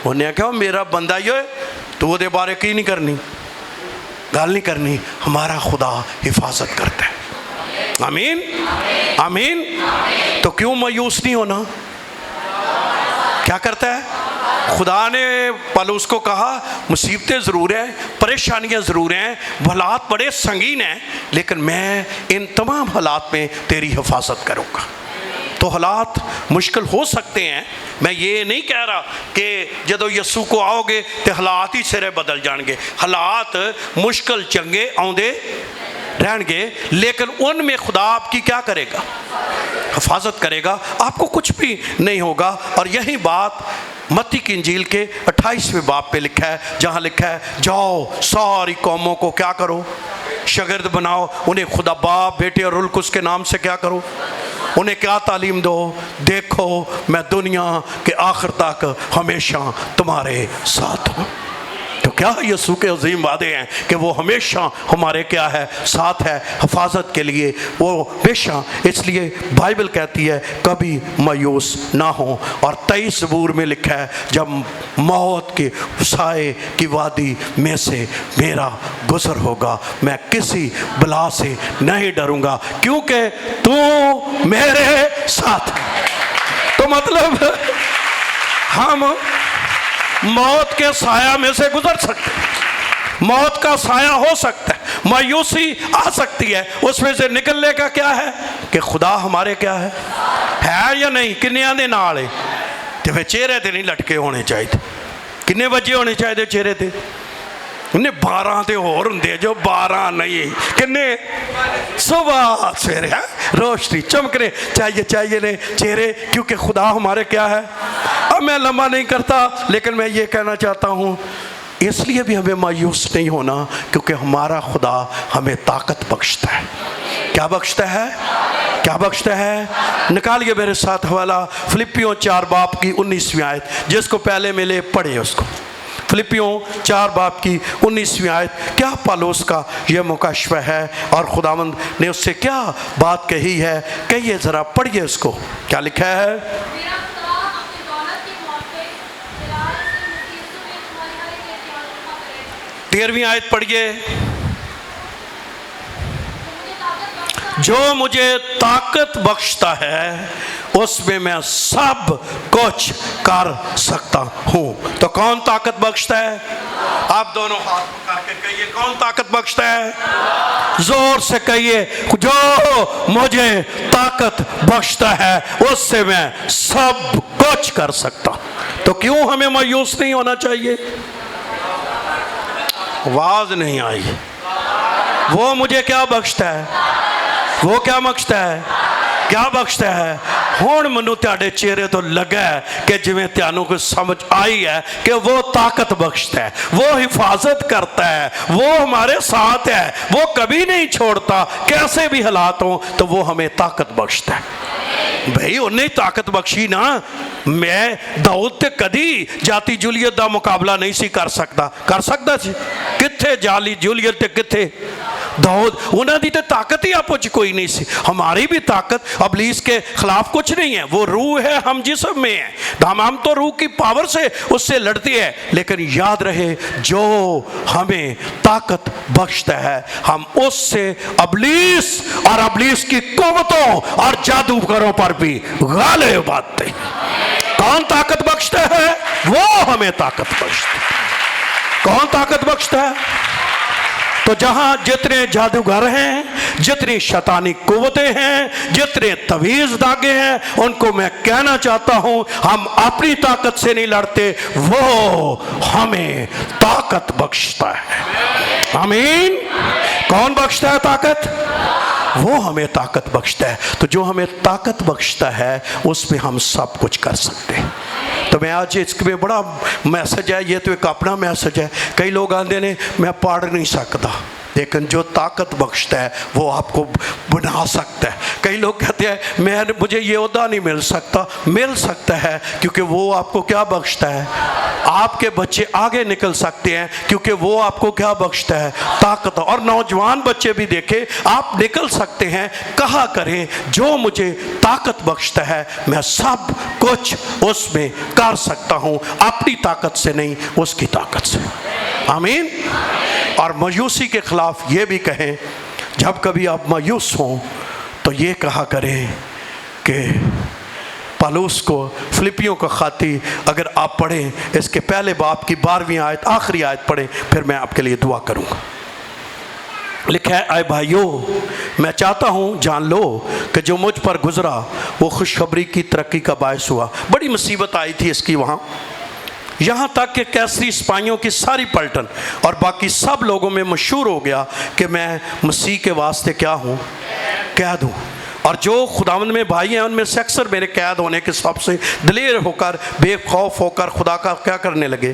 S1: उन्हें क्या मेरा बंदा ही है, तो वो बारे की नहीं करनी, गल नहीं करनी। हमारा खुदा हिफाजत करता है। आमीन आमीन। तो क्यों मायूस नहीं होना? क्या करता है खुदा ने पौलुस को कहा, मुसीबतें ज़रूर हैं, परेशानियां ज़रूर हैं, हालात बड़े संगीन हैं, लेकिन मैं इन तमाम हालात में तेरी हिफाजत करूँगा। तो हालात मुश्किल हो सकते हैं, मैं ये नहीं कह रहा कि जदों यसू को आओगे तो हालात ही सिरे बदल जाएंगे। हालात मुश्किल चंगे आउंदे रहेंगे, लेकिन उनमें खुदा आपकी क्या करेगा, हिफाजत करेगा, आपको कुछ भी नहीं होगा। और यही बात मत्ती की इंजील के 28वें बाब पे लिखा है, जहाँ लिखा है जाओ सारी कौमों को क्या करो, शागिर्द बनाओ, उन्हें खुदा बाप बेटे और रुल कुस के नाम से क्या करो, उन्हें क्या तालीम दो, देखो मैं दुनिया के आखिर तक हमेशा तुम्हारे साथ हूँ। तो क्या यीशु के अजीम वादे हैं कि वो हमेशा हमारे क्या है, साथ है, हिफाजत के लिए वो हमेशा। इसलिए बाइबल कहती है कभी मायूस ना हो। और 23 ज़बूर में लिखा है, जब मौत के साए की वादी में से मेरा गुजर होगा, मैं किसी बला से नहीं डरूंगा, क्योंकि तू मेरे साथ है। तो मतलब हम मौत के साया में से गुजर सकते हैं, मौत का साया हो सकता है, मायूसी आ सकती है, उसमें से निकलने का क्या है कि खुदा हमारे क्या है या नहीं, किन्निया दे नाल है। तो फिर चेहरे ते नहीं लटके होने चाहिए। किन्ने बजे होने चाहिए चेहरे ते? उन्हें 12 तो होर होंगे जो 12 नहीं, किन्ने सुबह सवेरे है रोशनी चमकने चाहिए ने चेहरे, क्योंकि खुदा हमारे क्या है। अब मैं लंबा नहीं करता, लेकिन मैं ये कहना चाहता हूँ, इसलिए भी हमें मायूस नहीं होना, क्योंकि हमारा खुदा हमें ताकत बख्शता है। क्या बख्शता है? क्या बख्शता है? निकालिए मेरे साथ हवाला फिलिपियों 4 बाब की 19वीं आयत, जिसको पहले मिले पढ़े उसको। फिलिपियों 4 बाब की 19वीं आयत। क्या पौलुस का यह मुकाशवा है और खुदावंद ने उससे क्या बात कही है, कहिए ज़रा, पढ़िए उसको। क्या लिखा है? 13वीं आयत पढ़िए। जो मुझे ताकत बख्शता है उसमें मैं सब कुछ कर सकता हूं। तो कौन ताकत बख्शता है? आप दोनों हाथ पकड़ के कहिए, कौन ताकत बख्शता है? जोर से कहिए, जो मुझे ताकत बख्शता है उससे मैं सब कुछ कर सकता। तो क्यों हमें मायूस नहीं होना चाहिए? आवाज नहीं आई। वो मुझे क्या बख्शता है? वो क्या बख्शता है? क्या बख्शता है? हुण मैनू तुहाडे चेहरे तो लगा है कि जिवें तुहानू कुछ समझ आई है कि वो ताकत बख्शता है, वो हिफाजत करता है, वो हमारे साथ है, वो कभी नहीं छोड़ता। कैसे भी हालात हो तो वो हमें ताकत बख्शता है। भाई उन्हें ताकत बख्शी ना। मैं दाऊद ते कदी जाती जूलीयत का मुकाबला नहीं सी कर सकता। कर सकता सी? किथे जाली जूलीयत ते किथे दाऊद? उन्होंने तो ताकत ही आपो च कोई नहीं सी। हमारी भी ताकत अबलीस के खिलाफ कुछ नहीं है। वो रूह है, हम जिस्म में है। हम तो रूह की पावर से उससे लड़ते हैं। लेकिन याद रहे, जो हमें ताकत बख्शता है हम उससे अबलीस और अबलीस की कुव्वतों और जादूगरों पर भी गालिब आते हैं। कौन ताकत बख्शता है? वो हमें ताकत बख्शता है। कौन ताकत बख्शता है? तो जहां जितने जादूगर हैं, जितनी शैतानी कुव्वतें हैं, जितने तवीज दागे हैं, उनको मैं कहना चाहता हूं हम अपनी ताकत से नहीं लड़ते, वो हमें ताकत बख्शता है। आमीन। कौन बख्शता है ताकत? वो हमें ताकत बख्शता है। तो जो हमें ताकत बख्शता है उसमें हम सब कुछ कर सकते हैं। तो मैं आज इसमें बड़ा मैसेज है, ये तो एक अपना मैसेज है। कई लोग आते ने मैं पढ़ नहीं सकता, लेकिन जो ताकत बख्शता है वो आपको बना सकता है। कई लोग कहते हैं मुझे ये ओहदा नहीं मिल सकता। मिल सकता है, क्योंकि वो आपको क्या बख्शता है? आपके बच्चे आगे निकल सकते हैं क्योंकि वो आपको क्या बख्शता है? ताकत। और नौजवान बच्चे भी देखे, आप निकल सकते हैं। कहा करें, जो मुझे ताकत बख्शता है मैं सब कुछ उसमें कर सकता हूँ, अपनी ताकत से नहीं, उसकी ताकत से। आमीन। और मायूसी के खिलाफ ये भी कहें, जब कभी आप मायूस हों तो ये कहा करें कि पौलुस को फिलिपियों का खाती अगर आप पढ़ें, इसके पहले बाब की 12वीं आयत, आखिरी आयत पढ़ें, फिर मैं आपके लिए दुआ करूंगा। लिखा है, आए भाइयों, मैं चाहता हूं जान लो कि जो मुझ पर गुजरा वो खुशखबरी की तरक्की का बायस हुआ। बड़ी मुसीबत आई थी इसकी वहाँ, यहाँ तक कि कैसरी सिपाहियों की सारी पलटन और बाकी सब लोगों में मशहूर हो गया कि मैं मसीह के वास्ते क्या हूँ? कैद हूँ। और जो खुदावंद में भाई हैं उनमें से अक्सर मेरे कैद होने के हिसाब से दिलेर होकर, बेखौफ होकर खुदा का क्या करने लगे।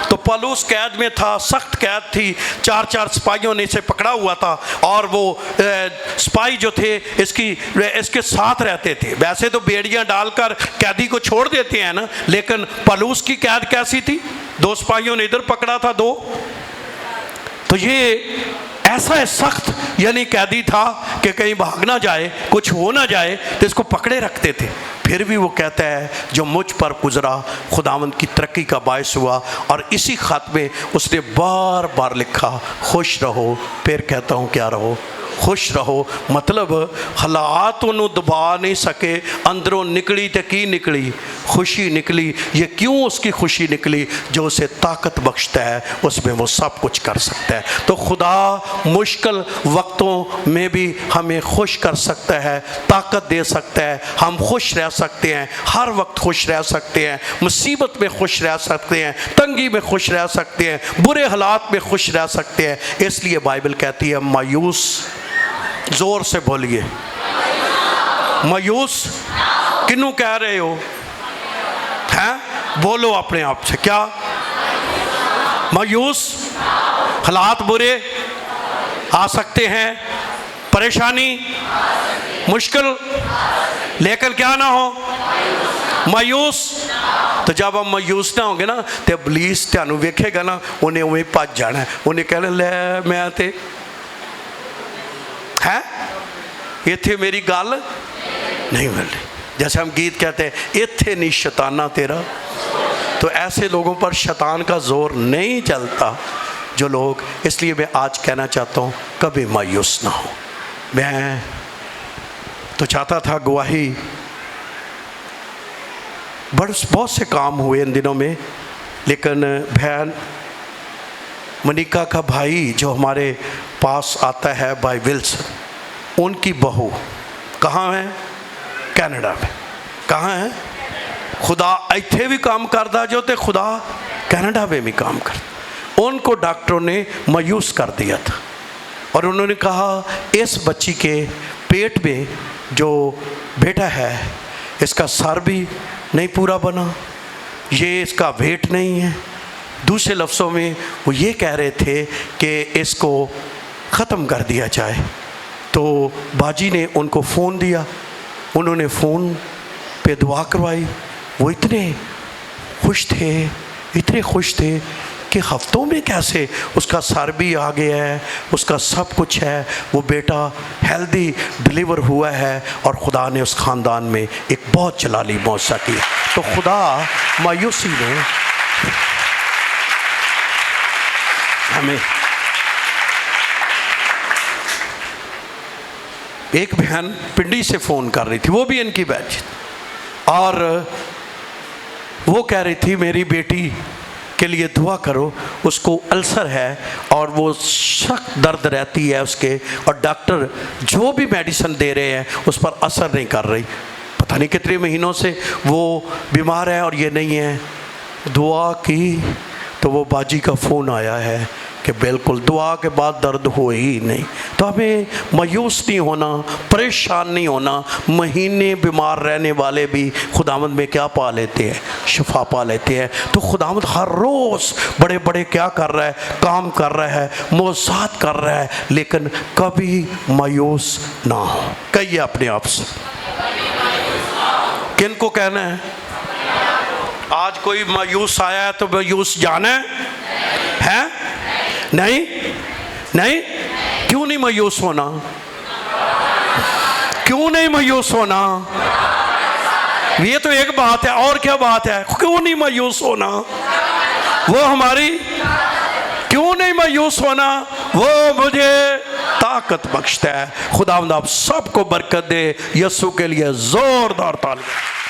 S1: तो पौलुस कैद में था, सख्त कैद थी, 4 सिपाहियों ने इसे पकड़ा हुआ था। और वो सिपाही जो थे इसके साथ रहते थे। वैसे तो बेड़ियां डालकर कैदी को छोड़ देते हैं ना, लेकिन पौलुस की कैद कैसी थी? 2 सिपाहियों ने इधर पकड़ा था, 2। तो ये ऐसा सख्त यानी कैदी था कि कहीं भाग ना जाए, कुछ हो ना जाए, तो इसको पकड़े रखते थे। फिर भी वो कहता है जो मुझ पर गुजरा खुदावंद की तरक्की का बायस हुआ। और इसी खत में उसने बार बार लिखा, खुश रहो। फिर कहता हूँ क्या रहो? खुश रहो। मतलब हालात उन्होंने दबा नहीं सके, अंदरों निकली तो की निकली? खुशी निकली। ये क्यों उसकी खुशी निकली? जो उसे ताकत बख्शता है उसमें वो सब कुछ कर सकता है। तो खुदा मुश्किल वक्तों में भी हमें खुश कर सकता है, ताकत दे सकता है। हम खुश रह सकते हैं, हर वक्त खुश रह सकते हैं, मुसीबत में खुश रह सकते हैं, तंगी में खुश रह सकते हैं, बुरे हालात में खुश रह सकते हैं। इसलिए बाइबल कहती है मायूस, जोर से बोलिए, मायूस किन्नू कह रहे हो? हैं? बोलो अपने आप से, क्या मायूस? हालात बुरे आ सकते हैं, परेशानी, मुश्किल, लेकिन क्या ना हो? मायूस। तो जब हम मायूस ना होंगे ना तो इब्लीस तुहानू वेखेगा ना, उन्हें उवें भज जाना है। उन्हें कहना ले मैं ते है इत्थे मेरी गल नहीं मिल रही। जैसे हम गीत कहते हैं, इत्थे नहीं शैताना तेरा। तो ऐसे लोगों पर शैतान का जोर नहीं चलता जो लोग। इसलिए मैं आज कहना चाहता हूँ कभी मायूस ना हो। मैं तो चाहता था गवाही। बहुत से काम हुए इन दिनों में, लेकिन बहन मनिका का भाई जो हमारे पास आता है भाई विल्सन, उनकी बहू कहाँ है? कनाडा में। कहाँ है? खुदा इत्थे भी काम करता जो, तो खुदा कनाडा में भी काम करता। उनको डॉक्टरों ने मायूस कर दिया था और उन्होंने कहा इस बच्ची के पेट में जो बेटा है, इसका सर भी नहीं पूरा बना, ये इसका वेट नहीं है। दूसरे लफ्ज़ों में वो ये कह रहे थे कि इसको ख़त्म कर दिया जाए। तो बाजी ने उनको फ़ोन दिया, उन्होंने फ़ोन पे दुआ करवाई। वो इतने खुश थे कि हफ्तों में कैसे उसका सर भी आ गया है, उसका सब कुछ है, वो बेटा हेल्दी डिलीवर हुआ है और खुदा ने उस ख़ानदान में एक बहुत जलाली मौज़ा किया। तो खुदा मायूसी ने हमें। एक बहन पिंडी से फ़ोन कर रही थी, वो भी इनकी बैच, और वो कह रही थी मेरी बेटी के लिए दुआ करो, उसको अल्सर है और वो सख्त दर्द रहती है उसके, और डॉक्टर जो भी मेडिसिन दे रहे हैं उस पर असर नहीं कर रही। पता नहीं कितने महीनों से वो बीमार है और ये नहीं है। दुआ की तो वो बाजी का फ़ोन आया है कि बिल्कुल दुआ के बाद दर्द हो ही नहीं। तो हमें मायूस नहीं होना, परेशान नहीं होना। महीने बीमार रहने वाले भी खुदावंद में क्या पा लेते हैं? शिफा पा लेते हैं। तो खुदावंद हर रोज़ बड़े बड़े क्या कर रहा है? काम कर रहा है, मौज़ात कर रहा है, लेकिन कभी मायूस ना हो। कहिए अपने आप से, किन को कहना है? आज कोई मायूस आया है तो मायूस जाना है? नहीं नहीं, क्यों नहीं मायूस होना? क्यों नहीं मायूस होना? ये तो एक बात है, और क्या बात है? क्यों नहीं मायूस होना? वो हमारी क्यों नहीं मायूस होना? वो मुझे ताकत बख्शता है। खुदावंद आप सबको बरकत दे। यीशु के लिए जोरदार तालियां।